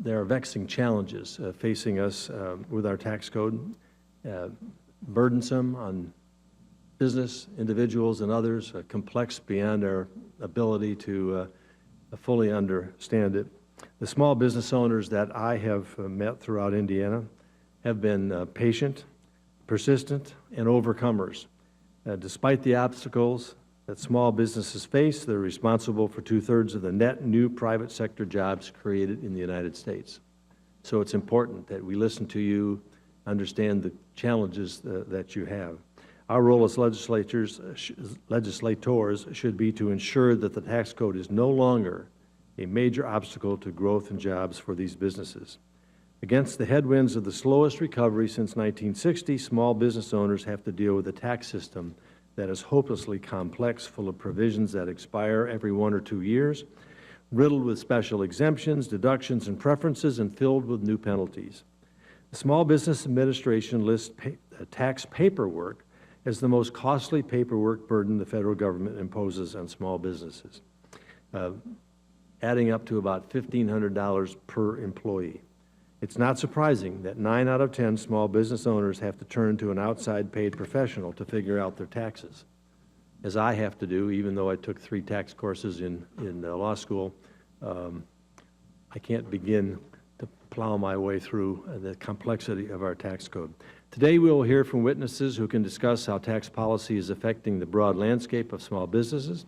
there are vexing challenges facing us with our tax code, burdensome on business, individuals, and others, complex beyond our ability to fully understand it. The small business owners that I have met throughout Indiana have been patient, persistent, and overcomers. Despite the obstacles that small businesses face, they're responsible for 2/3 of the net new private sector jobs created in the United States. So it's important that we listen to you, understand the challenges that you have. Our role as legislators should be to ensure that the tax code is no longer a major obstacle to growth and jobs for these businesses. Against the headwinds of the slowest recovery since 1960, small business owners have to deal with a tax system that is hopelessly complex, full of provisions that expire every 1 or 2 years, riddled with special exemptions, deductions, and preferences, and filled with new penalties. The Small Business Administration lists tax paperwork as the most costly paperwork burden the federal government imposes on small businesses, adding up to about $1,500 per employee. It's not surprising that 9 out of 10 small business owners have to turn to an outside paid professional to figure out their taxes, as I have to do, even though I took 3 tax courses in law school. I can't begin to plow my way through the complexity of our tax code. Today we will hear from witnesses who can discuss how tax policy is affecting the broad landscape of small businesses.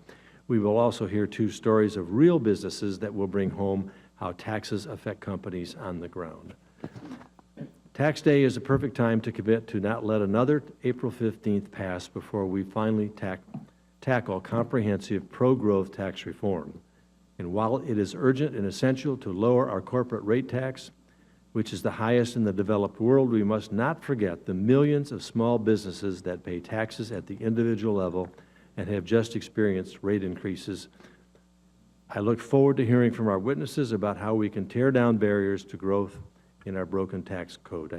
We will also hear 2 stories of real businesses that will bring home how taxes affect companies on the ground. Tax day is a perfect time to commit to not let another April 15th pass before we finally tackle comprehensive pro-growth tax reform. And while it is urgent and essential to lower our corporate rate tax, which is the highest in the developed world, we must not forget the millions of small businesses that pay taxes at the individual level and have just experienced rate increases. I look forward to hearing from our witnesses about how we can tear down barriers to growth in our broken tax code.